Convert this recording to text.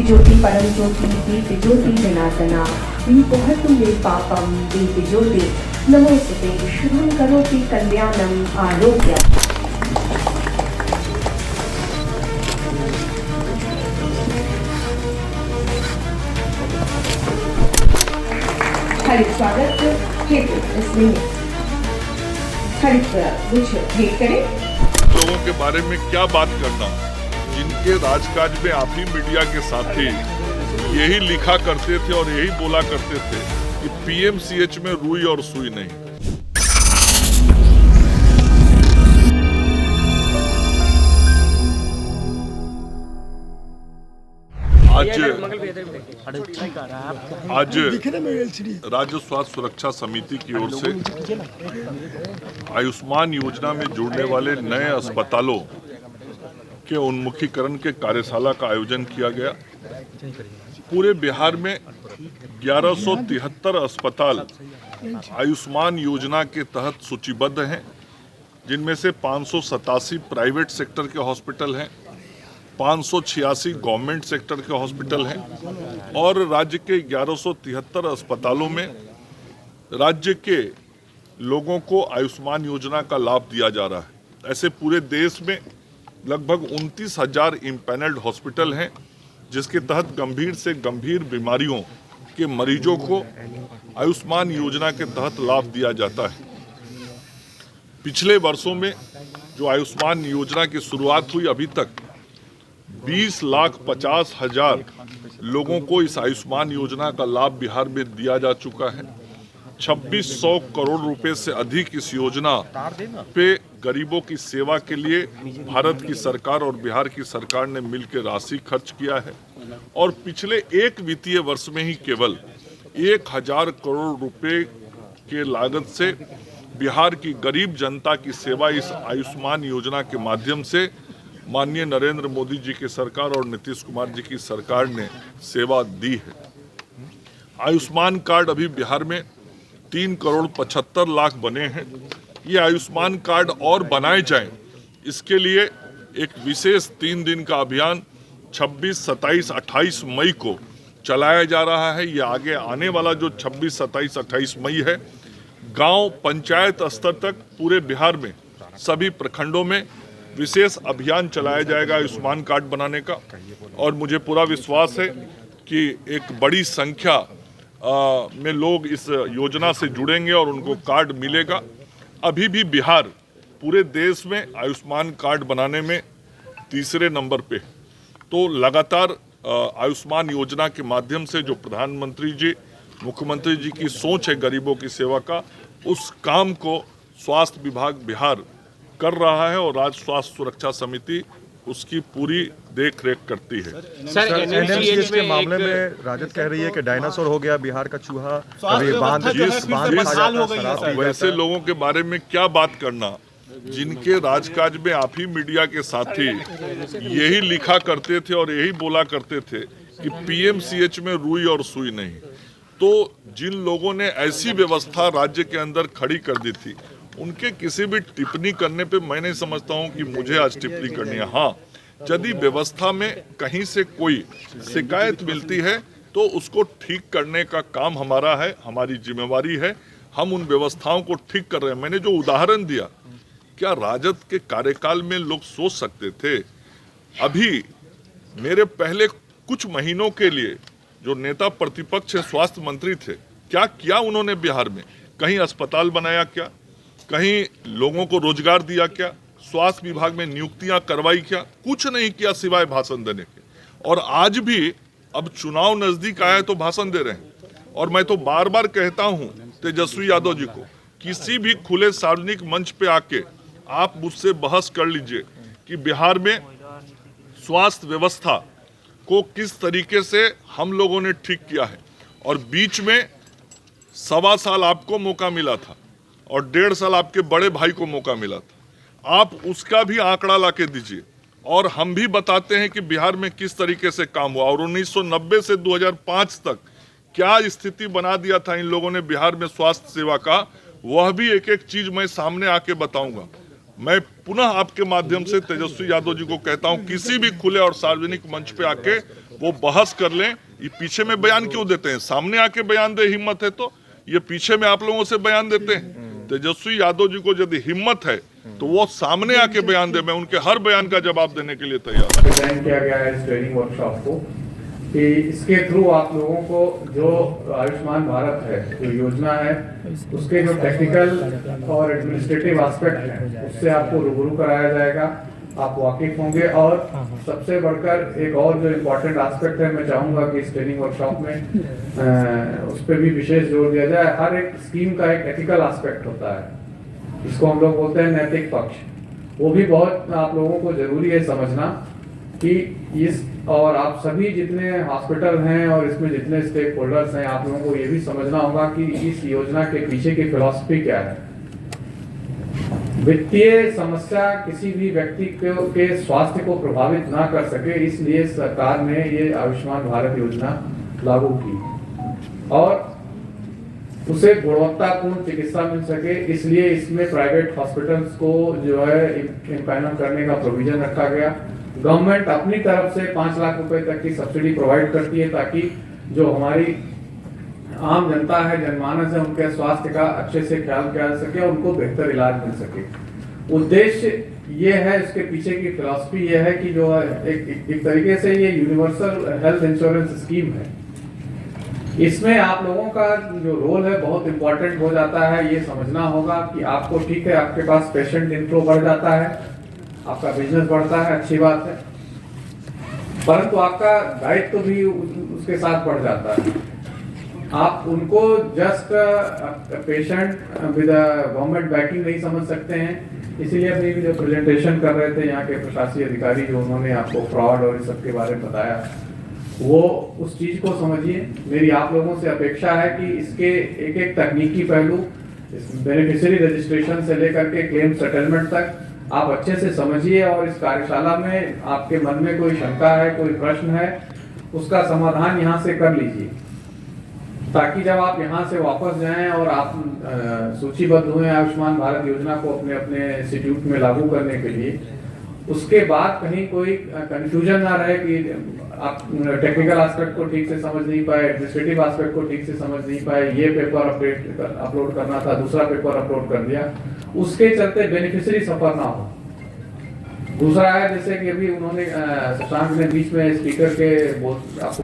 दीप्तिज्योति परमज्योति दीप्तिज्योति जनार्दना दीपोहतु मे पापम दीप्तिज्योति नमोस्तुते शुभं करोति कल्याणम आरोग्य। हरित स्वागत हेतु इसमें हरित कुछ भेंट करें। लोगों के बारे में क्या बात करना, जिनके राजकाज में आप ही मीडिया के साथी यही लिखा करते थे और यही बोला करते थे कि पीएमसीएच में रुई और सुई नहीं। आज राज्य स्वास्थ्य सुरक्षा समिति की ओर से आयुष्मान योजना में जुड़ने वाले नए अस्पतालों के उन्मुखीकरण के कार्यशाला का आयोजन किया गया। पूरे बिहार में 1173 अस्पताल आयुष्मान योजना के तहत सूचीबद्ध हैं, जिनमें से 587 प्राइवेट सेक्टर के हॉस्पिटल हैं, 586 गवर्नमेंट सेक्टर के हॉस्पिटल हैं और राज्य के 1173 अस्पतालों में राज्य के लोगों को आयुष्मान योजना का लाभ दिया जा रहा है। ऐसे पूरे देश में लगभग 29,000 इम्पैनल्ड हॉस्पिटल हैं, जिसके तहत गंभीर से गंभीर बीमारियों के मरीजों को आयुष्मान योजना के तहत लाभ दिया जाता है। पिछले वर्षों में जो आयुष्मान योजना की शुरुआत हुई, अभी तक 20,50,000 लोगों को इस आयुष्मान योजना का लाभ बिहार में दिया जा चुका है। 2600 करोड़ रुपए से अधिक इस योजना पे गरीबों की सेवा के लिए भारत की सरकार और बिहार की सरकार ने मिलकर राशि खर्च किया है और पिछले एक वित्तीय वर्ष में ही केवल 1,000 करोड़ रुपए के लागत से बिहार की गरीब जनता की सेवा इस आयुष्मान योजना के माध्यम से माननीय नरेंद्र मोदी जी की सरकार और नीतीश कुमार जी की सरकार ने सेवा दी है। आयुष्मान कार्ड अभी बिहार में 3 करोड़ 75 लाख बने हैं। ये आयुष्मान कार्ड और बनाए जाएं, इसके लिए एक विशेष 3 दिन का अभियान 26, 27, 28 मई को चलाया जा रहा है। ये आगे आने वाला जो 26, 27, 28 मई है, गांव पंचायत स्तर तक पूरे बिहार में सभी प्रखंडों में विशेष अभियान चलाया जाएगा आयुष्मान कार्ड बनाने का। और मुझे पूरा विश्वास है कि एक बड़ी संख्या में लोग इस योजना से जुड़ेंगे और उनको कार्ड मिलेगा। अभी भी बिहार पूरे देश में आयुष्मान कार्ड बनाने में तीसरे नंबर पे। तो लगातार आयुष्मान योजना के माध्यम से जो प्रधानमंत्री जी, मुख्यमंत्री जी की सोच है गरीबों की सेवा का, उस काम को स्वास्थ्य विभाग बिहार कर रहा है और राज्य स्वास्थ्य सुरक्षा समिति उसकी पूरी देख रेख करती है। सर, एनएमसीएच के मामले में राजद कह रही है कि डायनासोर हो गया बिहार का चूहा। वैसे लोगों के बारे में क्या बात करना, जिनके राजकाज में आप ही मीडिया के साथी यही लिखा करते थे और यही बोला करते थे कि पीएमसीएच में रुई और सुई नहीं। तो जिन लोगों ने ऐसी व्यवस्था राज्य के अंदर खड़ी कर दी थी, उनके किसी भी टिप्पणी करने पे मैं नहीं समझता हूं कि मुझे आज टिप्पणी करनी है। हाँ, यदि व्यवस्था में कहीं से कोई शिकायत मिलती है तो उसको ठीक करने का काम हमारा है, हमारी जिम्मेवारी है। हम उन व्यवस्थाओं को ठीक कर रहे हैं। मैंने जो उदाहरण दिया, क्या राजद के कार्यकाल में लोग सोच सकते थे? अभी मेरे पहले कुछ महीनों के लिए जो नेता प्रतिपक्ष स्वास्थ्य मंत्री थे, क्या किया उन्होंने बिहार में? कहीं अस्पताल बनाया क्या? कहीं लोगों को रोजगार दिया क्या? स्वास्थ्य विभाग में नियुक्तियां करवाई क्या? कुछ नहीं किया सिवाय भाषण देने के। और आज भी अब चुनाव नजदीक आया तो भाषण दे रहे हैं। और मैं तो बार बार कहता हूं तेजस्वी यादव जी को, किसी भी खुले सार्वजनिक मंच पे आके आप मुझसे बहस कर लीजिए कि बिहार में स्वास्थ्य व्यवस्था को किस तरीके से हम लोगों ने ठीक किया है। और बीच में 1.25 साल आपको मौका मिला था और 1.5 साल आपके बड़े भाई को मौका मिला था। आप उसका भी आंकड़ा लाके दीजिए और हम भी बताते हैं कि बिहार में किस तरीके से काम हुआ। और 1990 से 2005 तक क्या स्थिति बना दिया था इन लोगों ने बिहार में स्वास्थ्य सेवा का, वह भी एक एक चीज मैं सामने आके बताऊंगा। मैं पुनः आपके माध्यम से तेजस्वी यादव जी को कहता हूं, किसी भी खुले और सार्वजनिक मंच पे आके वो बहस कर लें। ये पीछे में बयान क्यों देते हैं? सामने आके बयान दे, हिम्मत है तो। ये पीछे में आप लोगों से बयान देते हैं। तेजस्वी यादव जी को यदि हिम्मत है तो वो सामने आके बयान दे। मैं उनके हर बयान का जवाब देने के लिए तैयार हूं। डिजाइन किया गया है इस ट्रेनिंग वर्कशॉप को कि इसके थ्रू आप लोगों को जो आयुष्मान भारत है, जो योजना है, उसके जो टेक्निकल और एडमिनिस्ट्रेटिव एस्पेक्ट हैं उससे आपको रूबरू कराया जाएगा, आप वाकिफ होंगे। और सबसे बढ़कर एक और जो इम्पोर्टेंट एस्पेक्ट है, मैं चाहूँगा कि इस ट्रेनिंग वर्कशॉप में उस पर भी विशेष जोर दिया जाए। हर एक स्कीम का एक एथिकल एस्पेक्ट होता है, इसको हम लोग बोलते हैं नैतिक पक्ष। वो भी बहुत आप लोगों को जरूरी है समझना कि इस, और आप सभी जितने हॉस्पिटल हैं और इसमें जितने स्टेक होल्डर्स हैं, आप लोगों को ये भी समझना होगा कि इस योजना के पीछे की फिलॉसफी क्या है। वित्तीय समस्या किसी भी व्यक्ति के स्वास्थ्य को प्रभावित ना कर सके, इसलिए सरकार ने ये आयुष्मान भारत योजना लागू की और उसे गुणवत्तापूर्ण चिकित्सा मिल सके, इसलिए इसमें प्राइवेट हॉस्पिटल्स को जो है इम्पैनल करने का प्रोविजन रखा गया। गवर्नमेंट अपनी तरफ से 5 लाख रुपए तक की सब्सिडी प्रोवाइड करती है ताकि जो हमारी आम जनता है, जनमानस है, उनके स्वास्थ्य का अच्छे से ख्याल किया जा सके और उनको बेहतर इलाज मिल सके। उद्देश्य ये है, इसके पीछे की फिलॉसफी ये है कि जो एक तरीके से ये यूनिवर्सल हेल्थ इंश्योरेंस स्कीम है। इसमें आप लोगों का जो रोल है बहुत इंपॉर्टेंट हो जाता है। ये समझना होगा कि आपको, ठीक है, आपके पास पेशेंट इनफ्लो बढ़ जाता है, आपका बिजनेस बढ़ता है, अच्छी बात है, परंतु आपका दायित्व भी उसके साथ बढ़ जाता है। आप उनको just patient with government banking नहीं समझ सकते हैं। इसीलिए अपनी भी जो प्रेजेंटेशन कर रहे थे यहाँ के प्रशासकीय अधिकारी, जो उन्होंने आपको फ्रॉड और इस सब के बारे में बताया, वो उस चीज को समझिए। मेरी आप लोगों से अपेक्षा है कि इसके एक एक तकनीकी पहलू, बेनिफिशियरी रजिस्ट्रेशन से लेकर के क्लेम सेटलमेंट तक आप अच्छे से समझिए और इस कार्यशाला में आपके मन में कोई शंका है, कोई प्रश्न है, उसका समाधान यहाँ से कर लीजिए, ताकि जब आप यहाँ से वापस जाएं और आप सूचीबद्ध हुए आयुष्मान भारत योजना को अपने अपने इंस्टीट्यूट में लागू करने के लिए, उसके बाद कहीं कोई कंफ्यूजन ना रहे कि आप टेक्निकल एस्पेक्ट को ठीक से समझ नहीं पाए, एडमिनिस्ट्रेटिव एस्पेक्ट को ठीक से समझ नहीं पाए, ये पेपर अपलोड करना था, दूसरा पेपर अपलोड कर दिया, उसके चलते बेनिफिशियरी सफर ना हो। दूसरा है, जैसे कि अभी उन्होंने शशांक ने बीच में स्पीकर के आपको